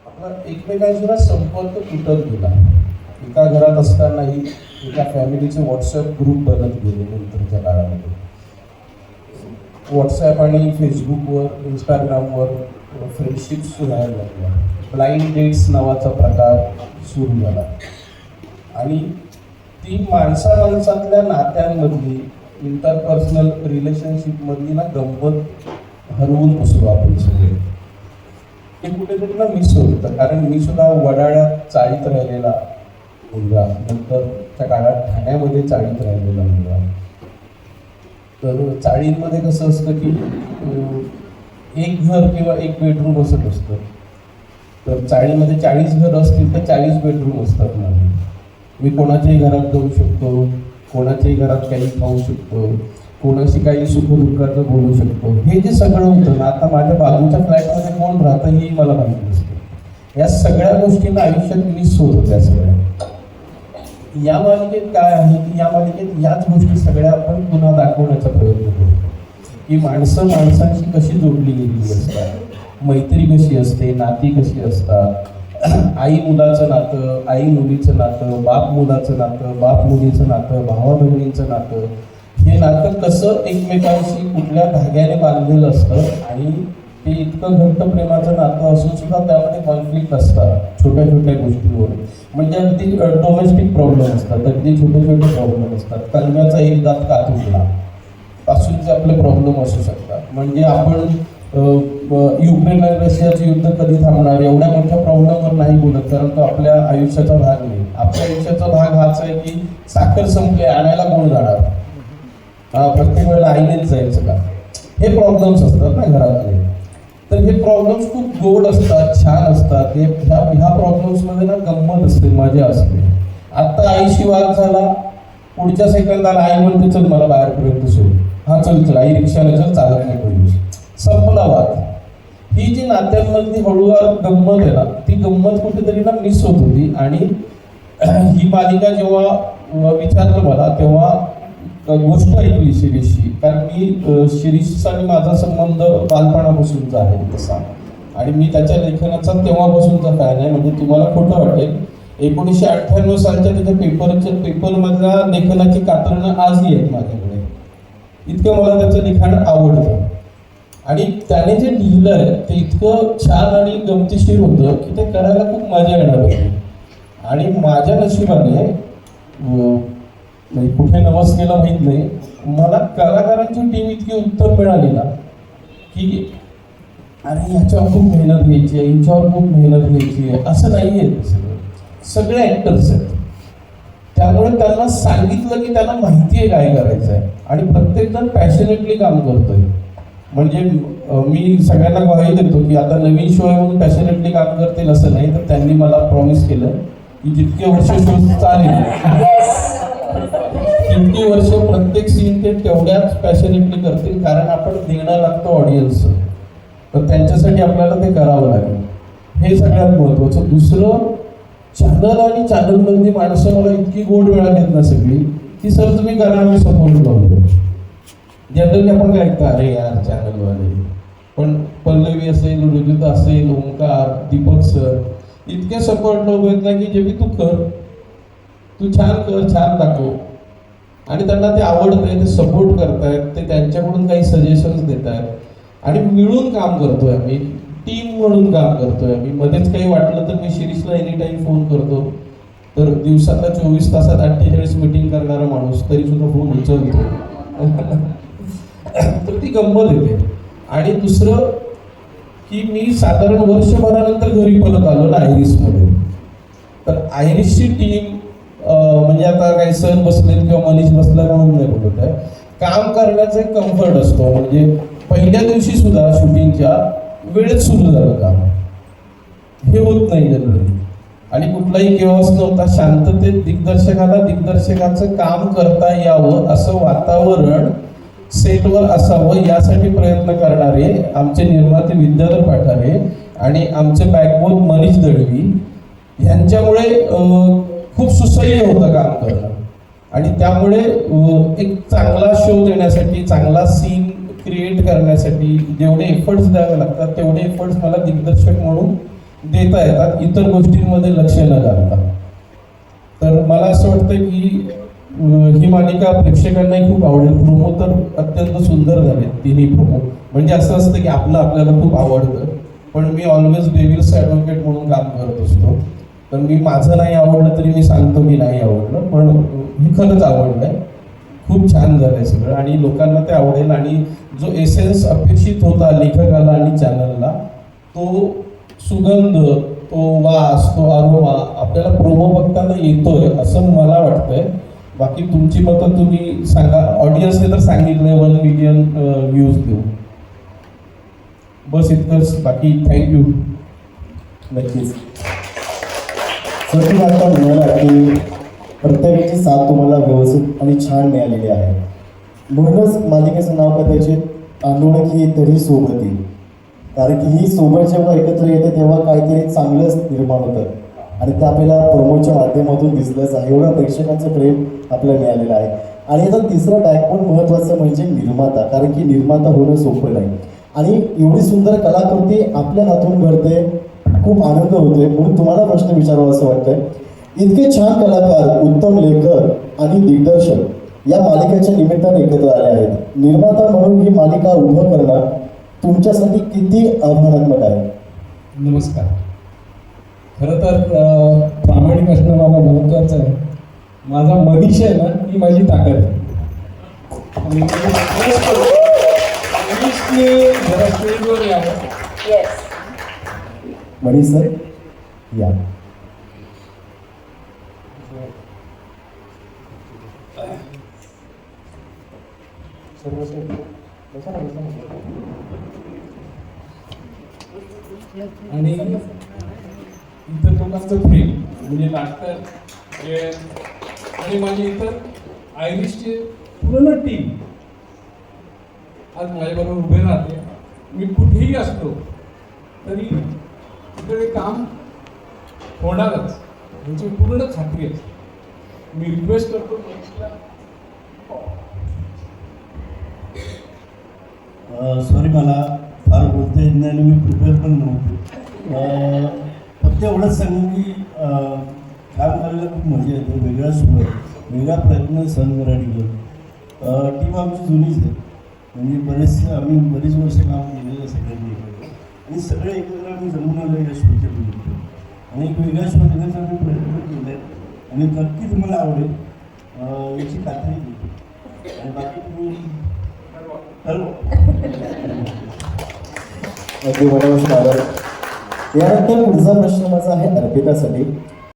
आपला एकमेकांशी संपर्क तुटत गेला. एका घरात असतानाही एका फॅमिलीचे व्हॉट्सअप ग्रुप बनत गेले नंतरच्या काळामध्ये. व्हॉट्सॲप आणि फेसबुकवर, इंस्टाग्रामवर फ्रेंडशिप्स व्हायला लागल्या. ब्लाइंड डेट्स नावाचा प्रकार सुरू झाला आणि ती माणसातल्या नात्यांमधली, इंटरपर्सनल रिलेशनशिपमधली ना गंमत हरवून बसलो आपण सगळे. ते कुठेतरी ना मिस होतं. कारण मी सुद्धा वडाळ्यात चाळीत राहिलेला मुलगा, नंतरच्या काळात ठाण्यामध्ये चाळीत राहिलेला मुलगा. तर चाळींमध्ये कसं असतं की एक घर किंवा एक बेडरूम असत असतं. तर चाळीमध्ये 40 घरं असतील तर 40 बेडरूम असतात माझे. मी कोणाच्याही घरात जाऊ शकतो, कोणाच्याही घरात काही खाऊ शकतो, कोणाशी काही सुखदुःखाचं बोलू शकतो. हे जे सगळं होतं ना, आता माझ्या बाजूच्या फ्लॅटमध्ये कोण राहतं हेही मला माहिती नसतं. या सगळ्या गोष्टींना आयुष्यात मिस होत होत्या सगळ्या. या मालिकेत काय आहे की या मालिकेत याच गोष्टी सगळ्या आपण पुन्हा दाखवण्याचा प्रयत्न करतो की माणसं माणसांशी कशी जोडली गेलेली असतात, मैत्री कशी असते, नाती कशी असतात, आई मुलाचं नातं, आई मुलीचं नातं, बाप मुलाचं नातं, बाप मुलीचं नातं, भावा बहिणींचं नातं. हे नातं कसं एकमेकांशी कुठल्या धाग्याने बांधलेलं असतं आणि ते इतकं घट्ट प्रेमाचं नातं असून सुद्धा त्यामध्ये कॉन्फ्लिक्ट असतात छोट्या छोट्या गोष्टींवर. म्हणजे अगदी डोमेस्टिक प्रॉब्लेम असतात, अगदी छोटे छोटे प्रॉब्लेम असतात. कलम्याचा एक दात का तुटला पासूनचे आपले प्रॉब्लेम असू शकतात. म्हणजे आपण युक्रेन आणि रशियाचं युद्ध कधी थांबणार एवढ्या मोठ्या प्रॉब्लेमवर नाही बोलत, कारण तो आपल्या आयुष्याचा भाग नाही. आपल्या आयुष्याचा भाग हाच आहे की साखर संपली, आणायला कोण जाणार, प्रत्येक वेळेला आईनेच जायचं का, हे प्रॉब्लेम्स असतात ना घरातले. तर हे प्रॉब्लेम्स खूप गोड असतात, छान असतात. ह्या प्रॉब्लेम्समध्ये ना गंमत असते, मजा असते. आत्ता आईशी वाद झाला, पुढच्या सेकंदाला आई म्हणते चल मला बाहेरपर्यंत सोड, हा चल चल आई रिक्षाने चल, चालत नाही पोलीस, संपला वाद. ही जी नात्यांमधली हळूहळू गंमत आहे ना, ती गंमत कुठेतरी ना मिस होत होती. आणि ही मालिका जेव्हा विचारलं मला तेव्हा गोष्ट ऐकली शिरीषची. कारण मी शिरीषचा आणि माझा संबंध बालपणापासूनचा आहे तसा, आणि मी त्याच्या लेखनाचा तेव्हापासूनचा फॅन आहे. म्हणजे तुम्हाला खोटं वाटेल, 1998 सालच्या त्याच्या पेपरमधल्या लेखनाची कात्रणं आजही आहेत माझ्याकडे. इतकं मला त्याचं लिखाण आवडतं. आणि त्याने जे लिहिलं आहे ते इतकं छान आणि गमतीशीर होतं की ते करायला खूप मजा येणार होती. आणि माझ्या नशिबाने कुठे नवस केलं माहीत नाही, मला कलाकारांची टीम इतकी उत्तम मिळाली ना की अरे ह्याच्यावर खूप मेहनत घ्यायची आहे, हिच्यावर खूप मेहनत घ्यायची आहे, असं नाही आहे. सगळे ॲक्टर्स आहेत, त्यामुळे त्यांना सांगितलं की त्यांना माहिती आहे काय करायचं आहे आणि प्रत्येकजण पॅशनेटली काम करतोय. म्हणजे मी सगळ्यांना ग्वाही देतो की आता नवीन शो आहे म्हणून पॅशनेटली काम करतील असं नाही. तर त्यांनी मला प्रॉमिस केलं की जितके वर्ष शो चालेल तितकी वर्ष प्रत्येक सीन ते तेवढ्याच पॅशनेटली करतील, कारण आपण देणं लागतो ऑडियन्स. तर त्यांच्यासाठी आपल्याला ते करावं लागेल, हे सगळ्यात महत्त्वाचं. दुसरं, चॅनल आणि चॅनलमधली माणसं मला इतकी गोड मिळालीत ना सगळी की सर तुम्ही करा, मी सपोर्ट करतो. जनरली आपण काय ऐकतो, अरे यार चॅनलवाले, पण पल्लवी असेल, रुजुता असेल, ओंकार, दीपक सर इतके सपोर्ट लोक आहेत ना की जे बी तू कर, तू छान कर, छान दाखव. आणि त्यांना ते आवडतंय, ते सपोर्ट करतायत, ते त्यांच्याकडून काही सजेशन्स देत आहेत आणि मिळून काम करतोय आम्ही, टीम म्हणून काम करतोय आम्ही. मध्येच काही वाटलं तर मी शिरीषला एनी टाईम फोन करतो. तर दिवसाला 24 तासात 48 मीटिंग करणारा माणूस तरी सुद्धा फोन उचलतो. तर ती गंमत येते. आणि दुसरं की मी साधारण वर्षभरानंतर घरी परत आलो ना आयरिसमध्ये. तर आयरिसची टीम म्हणजे आता काही सर बसले किंवा मनीष बसला म्हणून नाही बोलत आहे, काम करण्याचा एक कम्फर्ट असतो. म्हणजे पहिल्या दिवशी सुद्धा शूटिंगच्या वेळेत सुरू झालं काम, हे होत नाही जनरली. आणि कुठलाही केओस नव्हता, शांततेत दिग्दर्शकाचं काम करता यावं असं वातावरण सेटवर असावं यासाठी प्रयत्न करणारे आमचे निर्माते विद्याधर पाठारे आणि आमचे बॅकबोन मनीष दळवी यांच्यामुळे खूप सुसह्य होतं काम करणं. आणि त्यामुळे एक चांगला शो देण्यासाठी, चांगला सीन क्रिएट करण्यासाठी जेवढे एफर्ट्स द्यावे लागतात तेवढे एफर्ट्स मला दिग्दर्शक म्हणून देता येतात इतर गोष्टींमध्ये लक्ष न घालता. तर मला असं वाटतं की ही मालिका प्रेक्षकांनाही खूप आवडेल. प्रोमो तर अत्यंत सुंदर झाले तिन्ही प्रोमो. म्हणजे असं असतं की आपल्याला खूप आवडतं, पण मी ऑलवेज डेव्हिल्स ॲडव्होकेट म्हणून काम करत असतो. तर मी माझं नाही आवडलं तरी मी सांगतो की नाही आवडलं, पण हे खरंच आवडलंय. खूप छान झालंय सगळं आणि लोकांना ते आवडेल. आणि जो एसेन्स अपेक्षित होता लेखकाला आणि चॅनलला, तो सुगंध, तो वास, तो अरोमा आपल्याला प्रोमो बघताना येतोय असं मला वाटतंय. बाकी तुमची मतं तुम्ही सांगा. ऑडियन्सने तर सांगितलंय 1 मिलियन व्ह्यूज देऊ. बस इतकंच. बाकी थँक्यू. नक्कीच सर, तुम्ही आता म्हणाला की प्रत्येकाची साथ तुम्हाला व्यवस्थित आणि छान मिळालेली आहे. म्हणूनच मालिकेचं नाव कदाचित अनोळखी तरी सोबती. कारण की ही सोबत जेव्हा एकत्र येते तेव्हा काहीतरी चांगलंच निर्माण होतं आणि ते आपल्याला प्रोमोच्या माध्यमातून दिसलंच आहे. एवढं प्रेक्षकांचं प्रेम आपल्याला मिळालेलं आहे. आणि आता तिसरा टॅग पण महत्त्वाचं म्हणजे निर्माता. कारण की निर्माता होणं सोपं नाही आणि एवढी सुंदर कलाकृती आपल्या हातून घडते, खूप आनंद होतोय. म्हणून तुम्हाला प्रश्न विचारावा असं वाटतंय, इतके छान कलाकार, उत्तम लेखक आणि दिग्दर्शक या मालिकेच्या निमित्ताने एकत्र आले आहेत. निर्माता म्हणून ही मालिका उभं करणं तुमच्यासाठी किती आव्हानात्मक आहे? नमस्कार. खरं तर प्रामाणिक असणं मला महत्त्वाचं आहे. माझा मनीष आहे ना, ही माझी ताकद आहे. आणि मनीषने जरा स्टेजवर यावं. मनीष सर या. आणि इतर लोकांचं प्रेम म्हणजे डॉक्टर आणि माझी इतर आयरिशची पूर्ण टीम आज माझ्याबरोबर उभे राहते. मी कुठेही असतो तरी तिकडे काम होणारच याची पूर्ण खात्री आहे. मी रिक्वेस्ट करतो मनीषला. सॉरी, मला फार बोलता येत नाही आणि मी प्रिपेअर पण नव्हतो. फक्त एवढंच सांगू की काम करायला खूप मजा येते. वेगळा स्वर, वेगळा प्रयत्न सहन करायला. टीम आमची जुनीच आहे, म्हणजे आम्ही बरीच वर्ष काम केलेलं आहे सगळ्यांनी आणि सगळे एकत्र आम्ही जमून आलो या शोच्या निमित्त आणि एक वेगळा शो देण्याचा आम्ही प्रयत्न केला आहे आणि नक्की तुम्हाला आवडेल याची खात्री देतो. आणि बाकी तुम्ही अगदी मनापासून आभार. यानंतर पुढचा प्रश्न माझा आहे अर्पितासाठी.